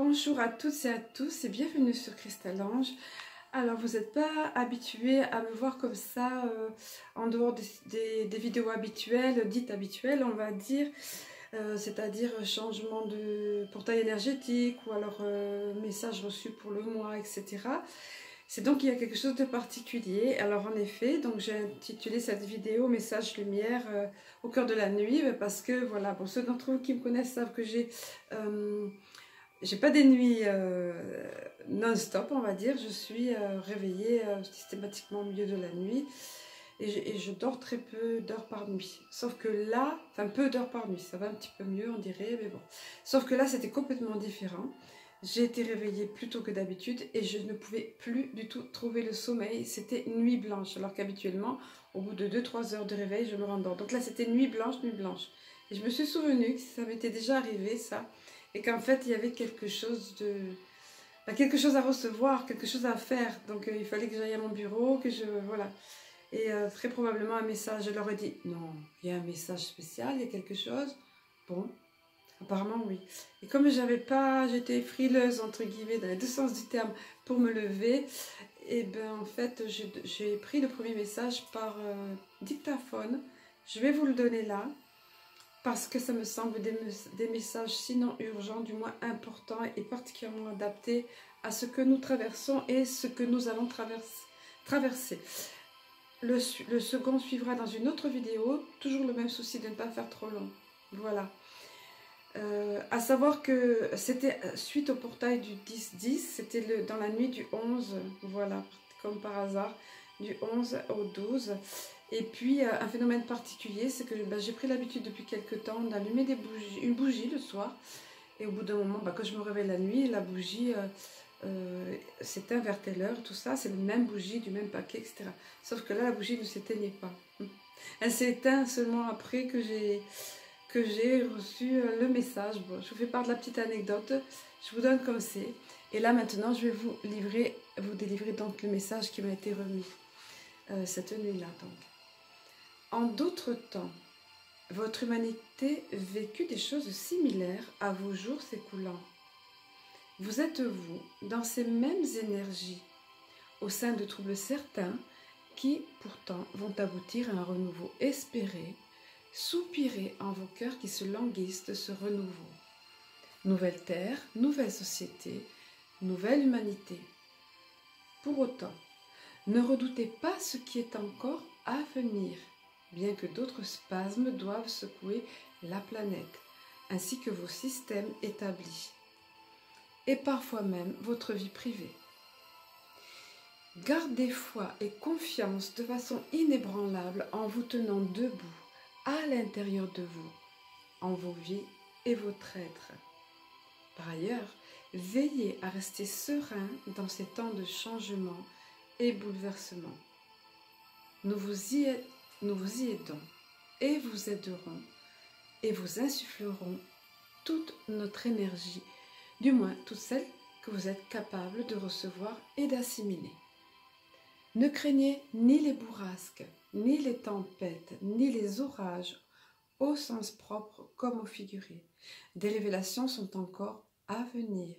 Bonjour à toutes et à tous et bienvenue sur Cristal-Ange. Alors vous n'êtes pas habitués à me voir comme ça en dehors des vidéos habituelles, dites habituelles on va dire, c'est-à-dire changement de portail énergétique ou alors message reçu pour le mois, etc. C'est donc il y a quelque chose de particulier. Alors en effet, donc j'ai intitulé cette vidéo message lumière au cœur de la nuit parce que voilà, pour ceux d'entre vous qui me connaissent savent que j'ai pas des nuits non-stop, on va dire. Je suis réveillée systématiquement au milieu de la nuit et je dors très peu d'heures par nuit. Sauf que là, enfin peu d'heures par nuit, ça va un petit peu mieux on dirait, mais bon. Sauf que là c'était complètement différent. J'ai été réveillée plus tôt que d'habitude et je ne pouvais plus du tout trouver le sommeil. C'était nuit blanche, alors qu'habituellement, au bout de 2-3 heures de réveil, je me rendors. Donc là, c'était nuit blanche, nuit blanche. Et je me suis souvenu que ça m'était déjà arrivé, ça. Et qu'en fait, il y avait quelque chose à recevoir, quelque chose à faire. Donc il fallait que j'aille à mon bureau, voilà. Et très probablement un message. Je leur ai dit, non, il y a un message spécial, il y a quelque chose. Bon. Apparemment oui. Et comme j'étais frileuse entre guillemets dans les deux sens du terme pour me lever, et ben en fait j'ai pris le premier message par dictaphone. Je vais vous le donner là parce que ça me semble des messages sinon urgents, du moins importants et particulièrement adaptés à ce que nous traversons et ce que nous allons traverser. Le second suivra dans une autre vidéo, toujours le même souci de ne pas faire trop long. Voilà. À savoir que c'était suite au portail du 10-10, c'était dans la nuit du 11, voilà, comme par hasard, du 11 au 12. Et puis un phénomène particulier, c'est que j'ai pris l'habitude depuis quelques temps d'allumer une bougie le soir. Et au bout d'un moment, quand je me réveille la nuit, la bougie s'éteint vers telle heure, tout ça, c'est la même bougie, du même paquet, etc. Sauf que là, la bougie ne s'éteignait pas. Elle s'est éteinte seulement après que j'ai reçu le message. Bon, je vous fais part de la petite anecdote, je vous donne comme c'est. Et là maintenant, je vais vous délivrer donc le message qui m'a été remis cette nuit-là. Donc, en d'autres temps, votre humanité vécut des choses similaires à vos jours s'écoulant. Vous êtes vous dans ces mêmes énergies, au sein de troubles certains qui pourtant vont aboutir à un renouveau espéré. Soupirez en vos cœurs qui se languissent de ce renouveau. Nouvelle terre, nouvelle société, nouvelle humanité. Pour autant, ne redoutez pas ce qui est encore à venir, bien que d'autres spasmes doivent secouer la planète, ainsi que vos systèmes établis, et parfois même votre vie privée. Gardez foi et confiance de façon inébranlable en vous tenant debout, à l'intérieur de vous, en vos vies et votre être. Par ailleurs, veillez à rester serein dans ces temps de changement et bouleversement. Nous vous y aidons et vous aiderons et vous insufflerons toute notre énergie, du moins toute celle que vous êtes capable de recevoir et d'assimiler. Ne craignez ni les bourrasques, ni les tempêtes, ni les orages, au sens propre comme au figuré. Des révélations sont encore à venir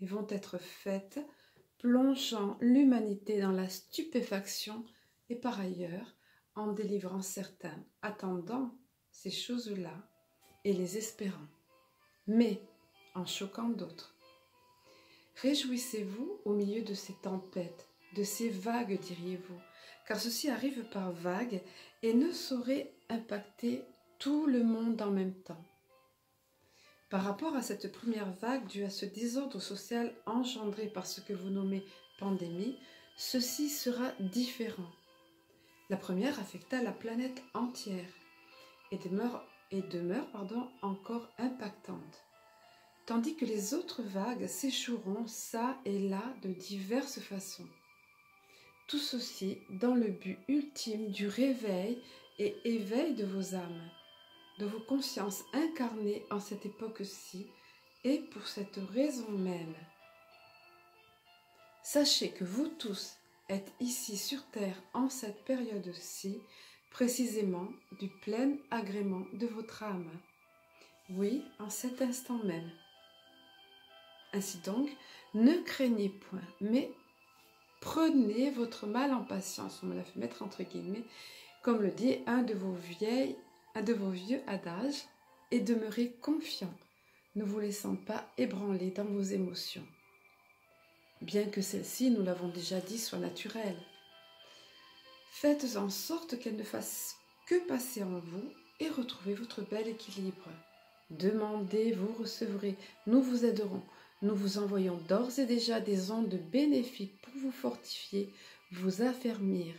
et vont être faites, plongeant l'humanité dans la stupéfaction et par ailleurs en délivrant certains, attendant ces choses-là et les espérant, mais en choquant d'autres. Réjouissez-vous au milieu de ces tempêtes, de ces vagues, diriez-vous, car ceci arrive par vagues et ne saurait impacter tout le monde en même temps. Par rapport à cette première vague due à ce désordre social engendré par ce que vous nommez pandémie, ceci sera différent. La première affecta la planète entière et demeure encore impactante, tandis que les autres vagues s'échoueront çà et là de diverses façons. Tout ceci dans le but ultime du réveil et éveil de vos âmes, de vos consciences incarnées en cette époque-ci et pour cette raison même. Sachez que vous tous êtes ici sur Terre en cette période-ci, précisément du plein agrément de votre âme. Oui, en cet instant même. Ainsi donc, ne craignez point, mais prenez votre mal en patience. On me l'a fait mettre entre guillemets, comme le dit un de vos vieux adages, et demeurez confiant, ne vous laissant pas ébranler dans vos émotions. Bien que celles-ci, nous l'avons déjà dit, soient naturelles. Faites en sorte qu'elles ne fassent que passer en vous et retrouvez votre bel équilibre. Demandez, vous recevrez, nous vous aiderons. Nous vous envoyons d'ores et déjà des ondes bénéfiques pour vous fortifier, vous affermir.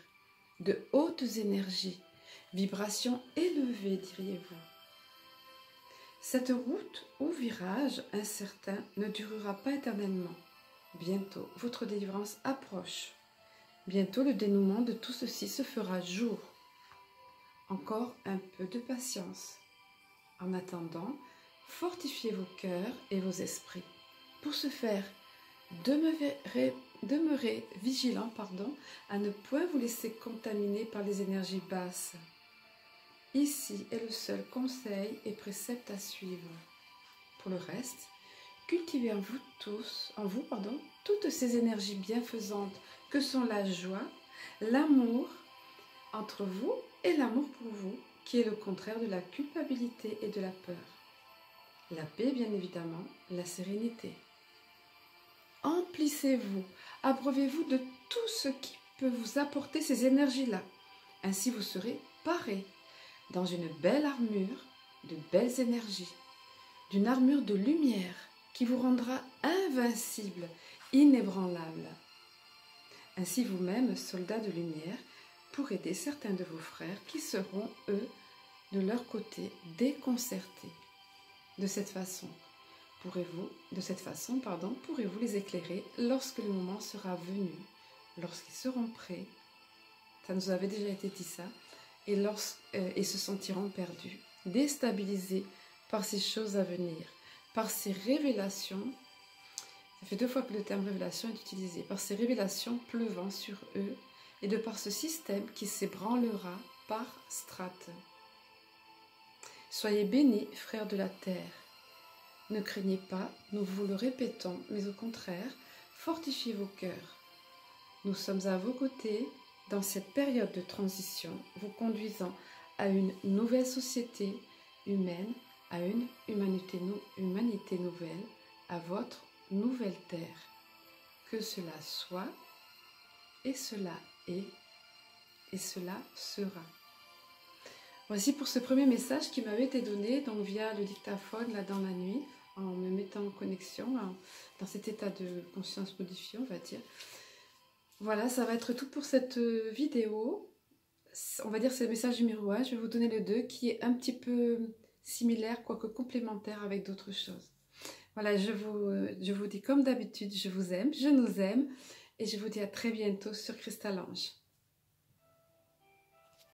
De hautes énergies, vibrations élevées, diriez-vous. Cette route ou virage incertain ne durera pas éternellement. Bientôt, votre délivrance approche. Bientôt, le dénouement de tout ceci se fera jour. Encore un peu de patience. En attendant, fortifiez vos cœurs et vos esprits. Pour ce faire, demeurez vigilant à ne point vous laisser contaminer par les énergies basses. Ici est le seul conseil et précepte à suivre. Pour le reste, cultivez en vous toutes ces énergies bienfaisantes que sont la joie, l'amour entre vous et l'amour pour vous, qui est le contraire de la culpabilité et de la peur. La paix, bien évidemment, la sérénité. Emplissez-vous, abreuvez-vous de tout ce qui peut vous apporter ces énergies-là. Ainsi vous serez parés dans une belle armure de belles énergies, d'une armure de lumière qui vous rendra invincible, inébranlable. Ainsi vous-même, soldat de lumière, pour aider certains de vos frères qui seront, eux, de leur côté, déconcertés. De cette façon, pourrez-vous les éclairer lorsque le moment sera venu, lorsqu'ils seront prêts. Ça nous avait déjà été dit ça. Et se sentiront perdus, déstabilisés par ces choses à venir, par ces révélations. Ça fait 2 fois que le terme révélation est utilisé, par ces révélations pleuvant sur eux et de par ce système qui s'ébranlera par strates. Soyez bénis, frères de la terre. Ne craignez pas, nous vous le répétons, mais au contraire, fortifiez vos cœurs. Nous sommes à vos côtés dans cette période de transition, vous conduisant à une nouvelle société humaine, à une humanité nouvelle, à votre nouvelle terre. Que cela soit, et cela est, et cela sera. Voici pour ce premier message qui m'avait été donné donc via le dictaphone là dans la nuit, en me mettant en connexion, dans cet état de conscience modifié, on va dire. Voilà, ça va être tout pour cette vidéo. On va dire c'est le message numéro 1. Je vais vous donner le 2 qui est un petit peu similaire, quoique complémentaire avec d'autres choses. Voilà, je vous dis comme d'habitude, je vous aime, je nous aime. Et je vous dis à très bientôt sur Cristal Ange.